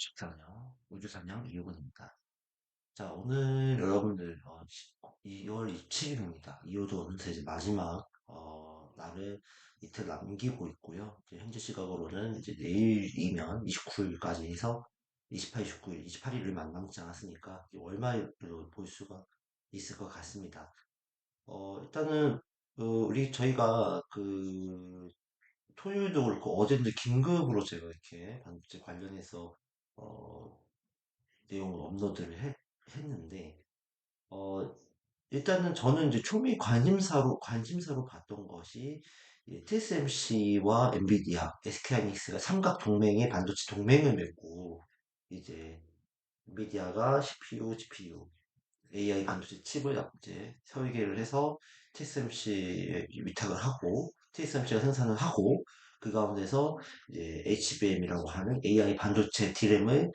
식사냐? 우주사냥 이호근입니다. 자, 오늘 여러분들 2월 27일입니다. 2호도 어느새 이제 마지막 날을 이틀 남기고 있고요. 이제 현재 시각으로는 이제 내일이면 29일까지 해서 28, 29일, 28일을 남지 않았으니까 월말로 볼 수가 있을 것 같습니다. 일단은 저희가 토요일도 그렇고 어제도 긴급으로 제가 이렇게 반도체 관련해서 어, 내용을 했는데, 어, 일단은 저는 이제 초미 관심사로 봤던 것이, TSMC와 엔비디아, SK하이닉스가 삼각 동맹의 반도체 동맹을 맺고, 이제, 엔비디아가 CPU, GPU, AI 반도체 칩을 이제 설계를 해서 TSMC에 위탁을 하고, TSMC가 생산을 하고, 그 가운데서 이제 HBM이라고 하는 AI 반도체 D램을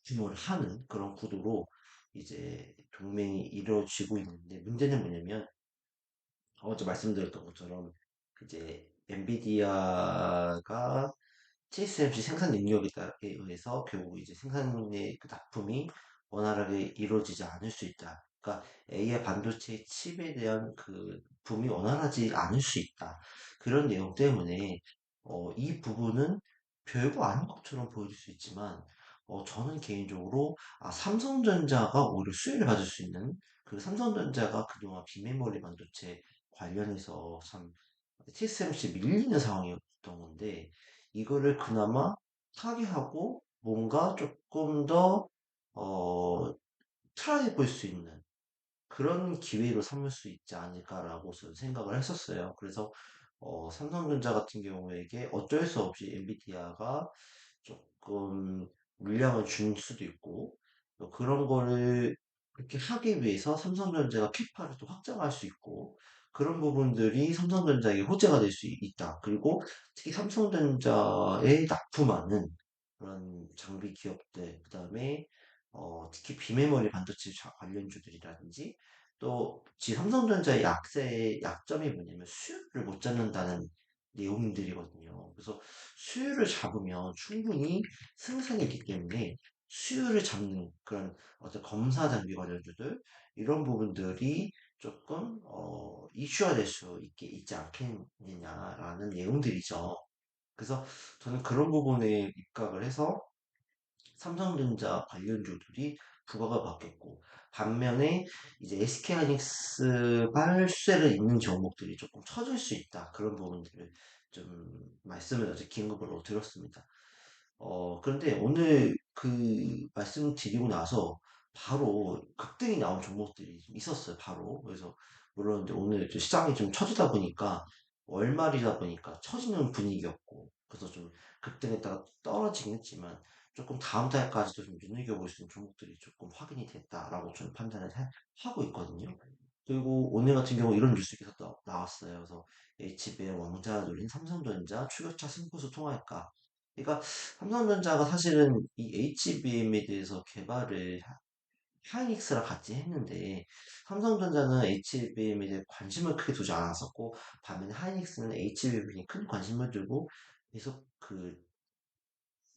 규모를 하는 그런 구도로 이제 동맹이 이루어지고 있는데 문제는 뭐냐면 어제 말씀드렸던 것처럼 이제 엔비디아가 TSMC 생산 능력에 의해서 결국 이제 생산의 그 납품이 원활하게 이루어지지 않을 수 있다. 그러니까 AI 반도체 칩에 대한 그 붐이 원활하지 않을 수 있다. 그런 내용 때문에 이 부분은 별거 아닌 것처럼 보일 수 있지만 저는 개인적으로 삼성전자가 오히려 수혜를 받을 수 있는 그 삼성전자가 그동안 비메모리 반도체 관련해서 참 TSMC 밀리는 상황이었던 건데 이거를 그나마 타개하고 뭔가 조금 더 어, 트라이 볼 수 있는 그런 기회로 삼을 수 있지 않을까라고 저는 생각을 했었어요. 그래서 삼성전자 같은 경우에게 어쩔 수 없이 엔비디아가 조금 물량을 줄 수도 있고 또 그런 거를 그렇게 하기 위해서 삼성전자가 캐파를 또 확장할 수 있고 그런 부분들이 삼성전자에게 호재가 될 수 있다. 그리고 특히 삼성전자에 납품하는 그런 장비 기업들, 그다음에 특히 비메모리 반도체 관련주들이라든지 또 지금 삼성전자의 약점이 뭐냐면 수요를 못 잡는다는 내용들이거든요. 그래서 수요를 잡으면 충분히 생산이 있기 때문에 수요를 잡는 그런 어떤 검사 장비 관련주들 이런 부분들이 조금 이슈화 될 수 있지 않겠느냐라는 내용들이죠. 그래서 저는 그런 부분에 입각을 해서 삼성전자 관련주들이 부가가 바뀌었고 반면에 이제 SK하이닉스 발세를 잇는 종목들이 조금 처질 수 있다 그런 부분들을 좀 말씀을 어제 긴급으로 드렸습니다. 그런데 오늘 그 말씀 드리고 나서 바로 급등이 나온 종목들이 좀 있었어요, 바로. 그래서, 물론 이제 오늘 좀 시장이 좀 처지다 보니까, 월말이다 보니까 처지는 분위기였고, 그래서 좀 급등했다가 떨어지긴 했지만, 조금 다음 달까지도 좀 눈여겨볼 수 있는 종목들이 조금 확인이 됐다라고 저는 하고 있거든요. 그리고 오늘 같은 경우 이런 뉴스가 나왔어요. 그래서 HBM 왕자 노린 삼성전자 추격차 승부수 통할까? 그러니까 삼성전자가 사실은 이 HBM에 대해서 개발을 하이닉스랑 같이 했는데 삼성전자는 HBM에 대해 관심을 크게 두지 않았었고 반면에 하이닉스는 HBM에 큰 관심을 두고 계속 그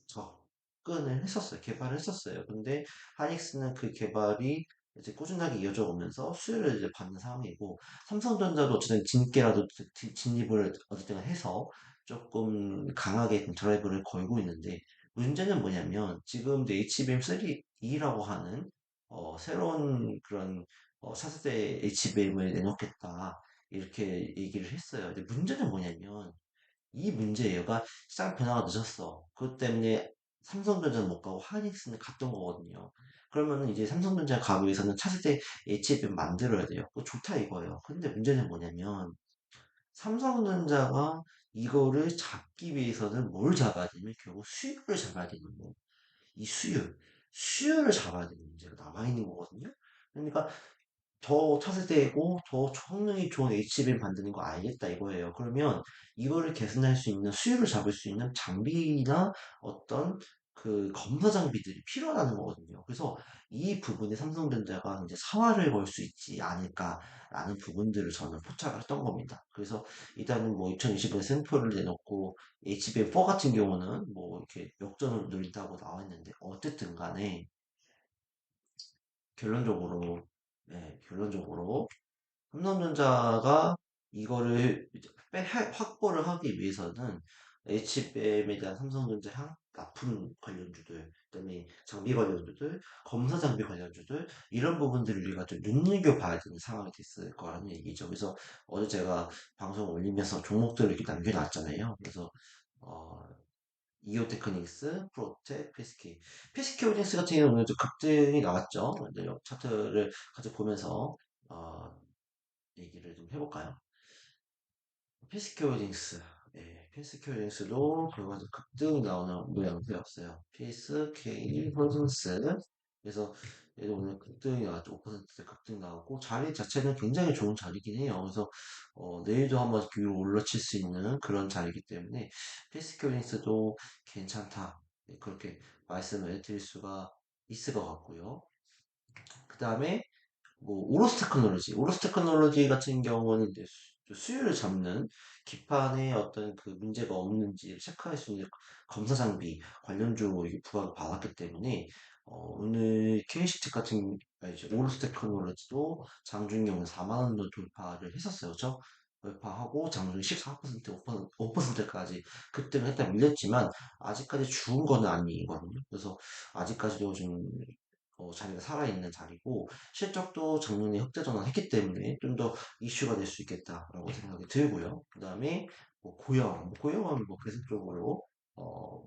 접근을 했었어요. 개발을 했었어요. 근데 하이닉스는 그 개발이 이제 꾸준하게 이어져 오면서 수혜를 이제 받는 상황이고 삼성전자도 어쨌든 진께라도 진입을 어쨌든 해서 조금 강하게 좀 드라이브를 걸고 있는데 문제는 뭐냐면 지금 HBM3E라고 하는 새로운 그런 차세대 HBM을 내놓겠다 이렇게 얘기를 했어요. 근데 문제는 뭐냐면 이 문제가 시장 변화가 늦었어. 그것 때문에 삼성전자는 못 가고 하이닉스는 갔던 거거든요. 그러면은 이제 삼성전자 가기 위해서는 차세대 HBM 만들어야 돼요. 그거 좋다 이거예요. 근데 문제는 뭐냐면 삼성전자가 이거를 잡기 위해서는 뭘 잡아야 되냐면 결국 수요를 잡아야 되는 거예요. 이 수요를 잡아야 되는 문제가 남아있는 거거든요. 그러니까 더 차세대고 더 성능이 좋은 HBM 만드는 거 알겠다 이거예요. 그러면 이거를 개선할 수 있는 수요를 잡을 수 있는 장비나 어떤 그 검사 장비들이 필요하다는 거거든요. 그래서 이 부분에 삼성전자가 이제 사활을 걸 수 있지 않을까라는 부분들을 저는 포착을 했던 겁니다. 그래서 일단은 뭐 2020년에 샘플을 내놓고 HBM4 같은 경우는 뭐 이렇게 역전을 노린다고 나와 있는데 어쨌든 간에 결론적으로 결론적으로 삼성전자가 이거를 이제 확보를 하기 위해서는 HBM에 대한 삼성전자 향 납품 관련주들, 그다음에 장비 관련주들, 검사 장비 관련주들 이런 부분들을 우리가 좀 눈여겨봐야 되는 상황이 됐을 거라는 얘기죠. 그래서 어제 제가 방송 올리면서 종목들을 이렇게 남겨놨잖아요. 그래서 어, 이오테크닉스, 프로텍, 피스케. 피스케 홀딩스 같은 경우는 좀 급등이 나왔죠. 근데 차트를 같이 보면서 어, 얘기를 좀 해볼까요? 피스케어링스. 예, 피스케어링스도 결과적 급등 나오는 모양새였어요. PSK 홀딩스. 그래서 얘도 오늘 급등이 나왔죠. 5% 급등 나왔고, 자리 자체는 굉장히 좋은 자리긴 해요. 그래서, 내일도 한번 위로 올라칠 수 있는 그런 자리이기 때문에, 피스케어링스도 괜찮다. 예, 그렇게 말씀을 드릴 수가 있을 것 같고요. 그 다음에, 뭐 오로스 테크놀로지 같은 경우는 이제 수요를 잡는 기판에 어떤 그 문제가 없는지 체크할 수 있는 검사 장비 관련주로 이게 부각을 받았기 때문에 오늘 KCT 같은 이제 오로스 테크놀로지도 장중에 4만 원도 돌파를 했었어요. 그렇죠? 돌파하고 장중 14% 5%까지 급등을 했다 밀렸지만 아직까지 죽은 거는 아니거든요. 그래서 아직까지도 좀 자리가 살아있는 자리고 실적도 작년에 흑자 전환했기 때문에 좀 더 이슈가 될 수 있겠다라고 생각이 들고요. 그 다음에 뭐 고영은 뭐 계속적으로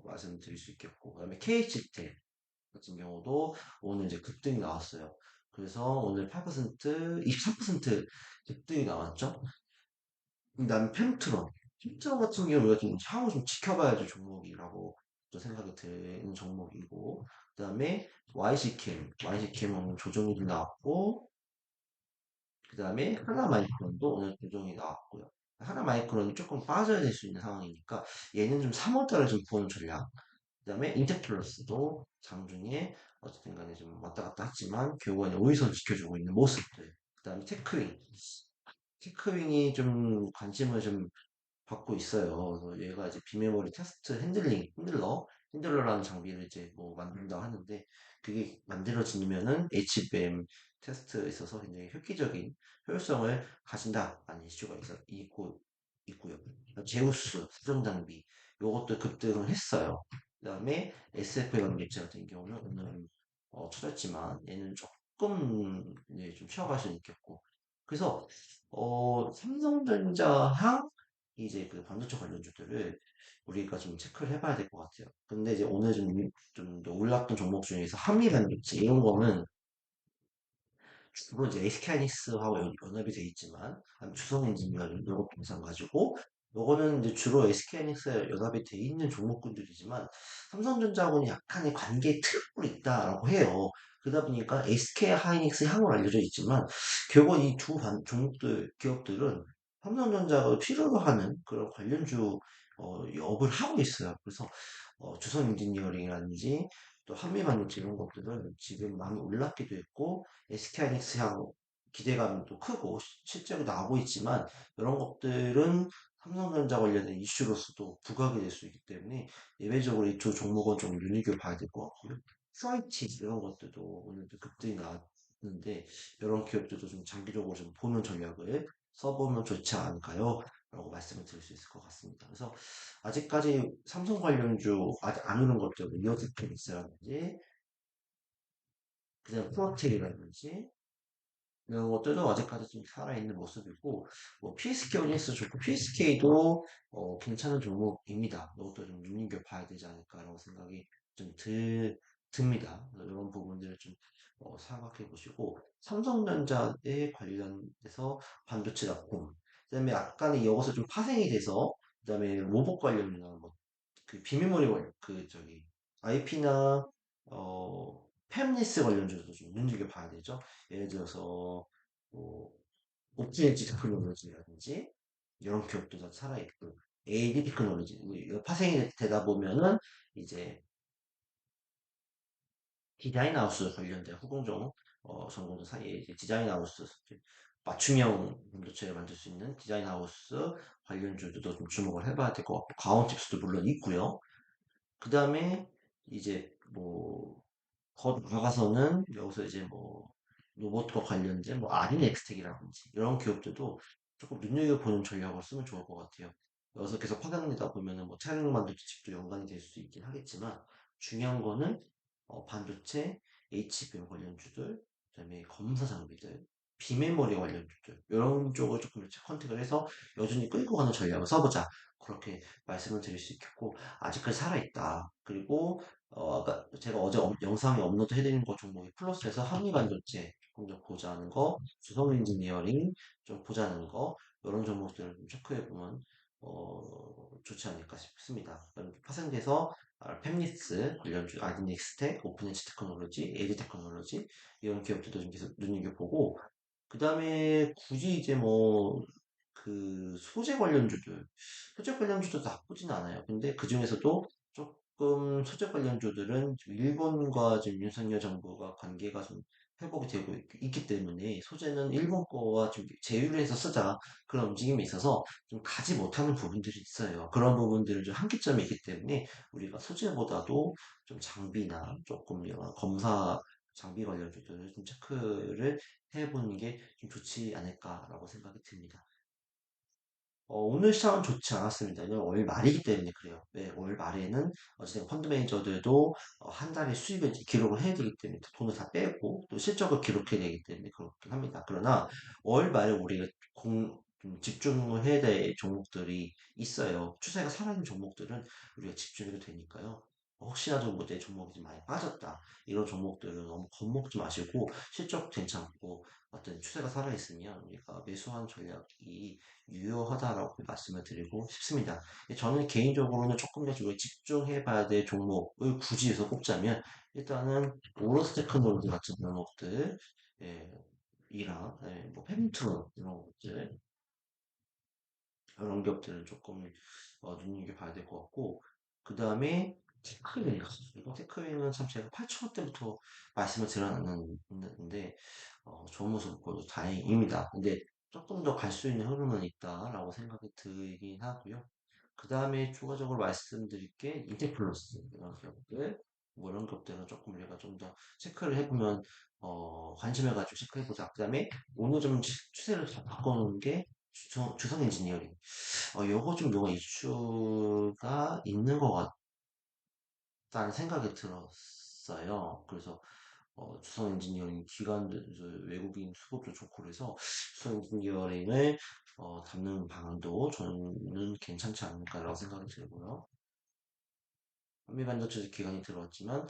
말씀드릴 수 있겠고, 그 다음에 KHT 같은 경우도 오늘 이제 급등이 나왔어요. 그래서 오늘 8%, 23% 급등이 나왔죠. 그 다음에 펜트론 같은 경우 우리가 좀 향후 좀 지켜봐야 될 종목이라고 또 생각이 드는 종목이고, 그 다음에 YC캠은 조정이 좀 나왔고, 그 다음에 하나마이크론도 오늘 조정이 나왔고요. 하나마이크론이 조금 빠져야 될 수 있는 상황이니까 얘는 좀 3월달에 좀 보는 전략. 그 다음에 인텍플러스도 장중에 어쨌든 간에 좀 왔다 갔다 했지만 결국에는 5일선 지켜주고 있는 모습들. 그 다음에 테크윙이 좀 관심을 좀 받고 있어요. 그래서 얘가 이제 비메모리 테스트 핸들러라는 장비를 이제 뭐 만든다고 하는데 그게 만들어지면은 HBM 테스트에 있어서 굉장히 획기적인 효율성을 가진다라는 이슈가 있고요. 제우스 수정 장비 요것도 급등을 했어요. 그다음에 SF 반도체 같은 경우는 오늘 쳐졌지만 얘는 조금 네, 좀 쉬어갈 수 있겠고 그래서 삼성전자항 이제 그 반도체 관련주들을 우리가 좀 체크를 해봐야 될 것 같아요. 근데 이제 오늘 좀더 올랐던 종목 중에서 한미 반도체 이런 거는 주로 이제 SK하이닉스하고 연합이 돼 있지만 주성 엔지니어링 이런 것도 마찬가지고 요거는 이제 주로 SK하이닉스 연합이 돼 있는 종목군들이지만 삼성전자하고는 약간의 관계 틀이 있다라고 해요. 그러다 보니까 SK하이닉스 향으로 알려져 있지만 결국 이 두 종목들 기업들은 삼성전자가 필요로 하는 그런 관련주 업을 하고 있어요. 그래서 주성 엔지니어링이라든지 또 한미반도체 이런 것들은 지금 많이 올랐기도 했고 SK하이닉스 향 기대감도 크고 실제로 나오고 있지만 이런 것들은 삼성전자 관련된 이슈로서도 부각이 될 수 있기 때문에 예외적으로 이 두 종목은 좀 눈여겨봐야 될 것 같고요. QIT 이런 것들도 오늘도 급등이 나왔는데 이런 기업들도 좀 장기적으로 좀 보는 전략을 써보면 좋지 않을까요? 라고 말씀을 드릴 수 있을 것 같습니다. 그래서 아직까지 삼성 관련주 아직 안 오는 것들, 이어테크닉스라든지 그냥 프로텍이라든지 이런 것들도 아직까지 좀 살아있는 모습이고, 뭐, PSK 오닉스 좋고, PSK도, 괜찮은 종목입니다. 이것도 좀 눈여겨봐야 되지 않을까라고 생각이 좀 듭니다. 이런 부분들을 좀, 생각해 보시고, 삼성전자에 관련돼서 반도체 납품, 그 다음에 약간의 이것을 좀 파생이 돼서, 그 다음에 로봇 관련이나 뭐, 그 비메모리 IP나, 팹리스 관련주도 좀 눈여겨봐야 되죠. 예를 들어서 뭐 옵티엔지 테크놀로지라든지 이런 기업도 다 살아있고 AD 테크놀로지 파생이 되다 보면은 이제 디자인 하우스 관련된 후공정 전공자 사이에 이제 디자인 하우스 맞춤형 반도체를 만들 수 있는 디자인 하우스 관련주들도 좀 주목을 해봐야 될 것 같고 가온텍스도 물론 있고요. 그 다음에 이제 뭐 더 나아가서는 여기서 이제 뭐 로봇과 관련된 뭐 아린 엑스텍이라든지 이런 기업들도 조금 눈여겨보는 전략을 쓰면 좋을 것 같아요. 여기서 계속 파견되다 보면은 뭐 차량 반도체 칩도 연관이 될 수 있긴 하겠지만 중요한 거는 반도체, HBM 관련주들, 그다음에 검사 장비들, 비메모리 관련주들 이런 쪽을 조금 이렇게 컨택을 해서 여전히 끌고 가는 전략을 써보자. 그렇게 말씀을 드릴 수 있겠고 아직까지 살아있다. 그리고 아까 제가 어제 영상에 업로드 해드린 거 종목이 플러스에서 한미 반도체 조금 더 보자는 거, 주성 엔지니어링 좀 보자는 거, 이런 종목들을 좀 체크해보면 좋지 않을까 싶습니다. 파생돼서 팹리스 관련주, 아디닉스텍, 오픈엣지 테크놀로지, 에지 테크놀로지 이런 기업들도 좀 계속 눈여겨보고 그 다음에 굳이 이제 뭐 그 소재 관련주도 나쁘진 않아요. 근데 그 중에서도 조금 소재 관련주들은 지금 일본과 지금 윤석열 정부가 관계가 좀 회복이 되고 기 때문에 소재는 일본 거와 좀 제휴를 해서 쓰자 그런 움직임이 있어서 좀 가지 못하는 부분들이 있어요. 그런 부분들은 좀 한계점이 있기 때문에 우리가 소재보다도 좀 장비나 조금 이런 검사 장비 관련주들을 좀 체크를 해보는 게 좀 좋지 않을까라고 생각이 듭니다. 오늘 시장은 좋지 않았습니다. 왜냐면 월 말이기 때문에 그래요. 네, 월 말에는 어쨌든 펀드 매니저들도 한 달에 수익을 이제 기록을 해야 되기 때문에 돈을 다 빼고 또 실적을 기록해야 되기 때문에 그렇긴 합니다. 그러나 월 말에 우리가 좀 집중을 해야 될 종목들이 있어요. 추세가 살아있는 종목들은 우리가 집중해도 되니까요. 혹시라도 뭐내 종목이 좀 많이 빠졌다. 이런 종목들은 너무 겁먹지 마시고 실적 괜찮고 어떤 추세가 살아있으면 우리가 매수한 전략이 유효하다라고 말씀을 드리고 싶습니다. 저는 개인적으로는 조금 더 집중해 봐야 될 종목을 굳이 해서 꼽자면 일단은 오로스 테크놀로지 같은 종목들 예, 이랑 뭐 페미트론 이런 것들 이런 기업들은 조금 눈여겨봐야 될 것 같고 그 다음에 테크웨어 이거 테크웨어는 참 제가 8천 원대부터 말씀을 드렸는데 좋은 모습 보여서 다행입니다. 근데 조금 더 갈 수 있는 흐름은 있다라고 생각이 들긴 하고요. 그 다음에 추가적으로 말씀드릴 게 인테플러스 이런 기업들 뭐 이런 기업들은 조금 우리가 좀 더 체크를 해보면 관심을 가지고 체크해보자. 그 다음에 오늘 좀 추세를 좀 바꿔놓은 게 주성 엔지니어링. 요거 좀 뭔가 이슈가 있는 것 같다는 생각이 들었어요. 그래서 주성 엔지니어링 기관들, 외국인 수급도 좋고 그래서 주성 엔지니어링을 담는 방안도 저는 괜찮지 않을까라고 생각이 들고요. 한미반도체 기간이 들어왔지만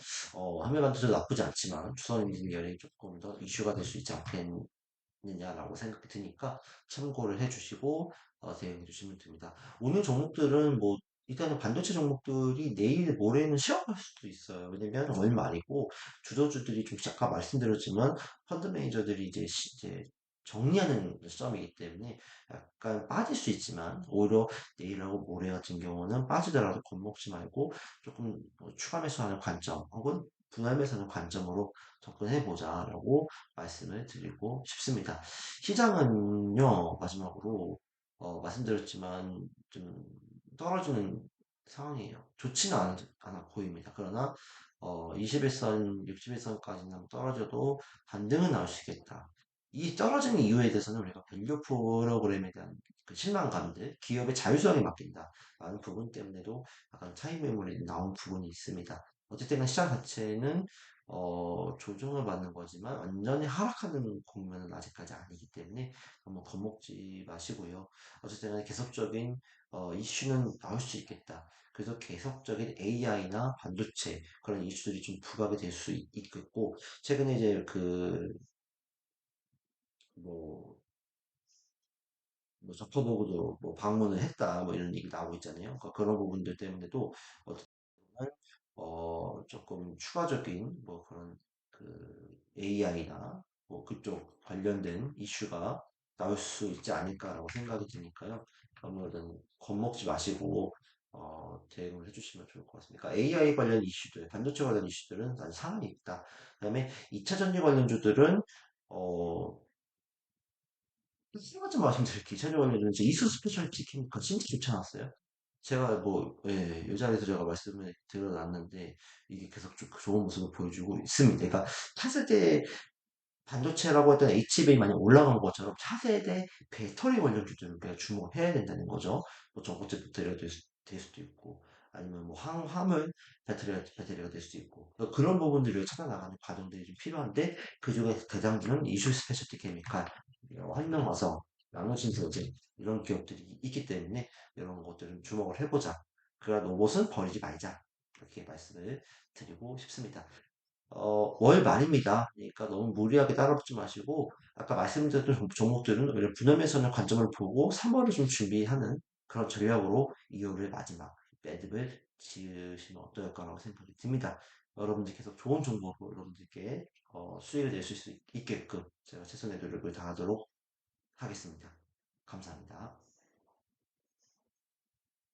한미반도체도 나쁘지 않지만 주성 엔지니어링이 조금 더 이슈가 될 수 있지 않겠느냐라고 생각이 드니까 참고를 해주시고 대응해 주시면 됩니다. 오늘 종목들은 뭐 일단은 반도체 종목들이 내일 모레는 시험할 수도 있어요. 왜냐면 월 말이고 주도주들이 좀 아까 말씀드렸지만 펀드 매니저들이 이제 정리하는 시점이기 때문에 약간 빠질 수 있지만 오히려 내일하고 모레 같은 경우는 빠지더라도 겁먹지 말고 조금 추가 매수하는 관점 혹은 분할 매수하는 관점으로 접근해보자라고 말씀을 드리고 싶습니다. 시장은요, 마지막으로 말씀드렸지만 좀 떨어지는 상황이에요. 좋지는 않아 보입니다. 그러나 21선, 61선까지는 떨어져도 반등은 나올 수 있겠다. 이 떨어지는 이유에 대해서는 우리가 밸류 프로그램에 대한 그 실망감들, 기업의 자율성에 맡긴다. 라는 부분 때문에도 약간 차익 매물이 나온 부분이 있습니다. 어쨌든 시장 자체는 조정을 받는 거지만 완전히 하락하는 국면은 아직까지 아니기 때문에 너무 겁먹지 마시고요. 어쨌든 계속적인 이슈는 나올 수 있겠다. 그래서 계속적인 AI나 반도체 그런 이슈들이 좀 부각이 될 수 있겠고 최근에 이제 뭐 저커버그도 뭐 방문을 했다 뭐 이런 얘기 나오고 있잖아요. 그러니까 그런 부분들 때문에도 어떻게 보면 조금 추가적인 뭐 그런 그 AI나 뭐 그쪽 관련된 이슈가 나올 수 있지 않을까라고 생각이 드니까요. 아무래도 겁먹지 마시고 대응을 해주시면 좋을 것 같습니다. 그러니까 AI 관련 이슈들, 반도체 관련 이슈들은 아직 상한이 있다. 그다음에 2차 전지 관련주들은 어, 세 가지 말씀드릴게요. 2차 전지 관련주는 이제 이수 스페셜티 케미컬 진짜 좋지 않았어요? 제가 뭐, 예, 이 자리에서 제가 말씀을 드려놨는데, 이게 계속 좋은 모습을 보여주고 있습니다. 그러니까 차세대 반도체라고 했던 HBM이 많이 올라간 것처럼 차세대 배터리 관련주들을 우리가 주목을 해야 된다는 거죠. 뭐 전고체 배터리가 될 수도 있고, 아니면 뭐 화물 배터리가 될 수도 있고, 그러니까 그런 부분들을 찾아나가는 과정들이 좀 필요한데, 그 중에 대장주는 이슈 스페셜티 케미칼, 환경화성, 나노진소재, 이런 기업들이 있기 때문에 이런 것들은 주목을 해보자. 그러나 로봇은 버리지 말자. 이렇게 말씀을 드리고 싶습니다. 월 말입니다. 그러니까 너무 무리하게 따라붙지 마시고, 아까 말씀드렸던 종목들은 오히려 분할매수하는 관점을 보고 3월을 좀 준비하는 그런 전략으로 2월의 마지막 매듭을 지으시면 어떨까라고 생각이 듭니다. 여러분들 계속 좋은 정보로 여러분들께 수익을 낼 수 있게끔 제가 최선의 노력을 다하도록 하겠습니다. 감사합니다.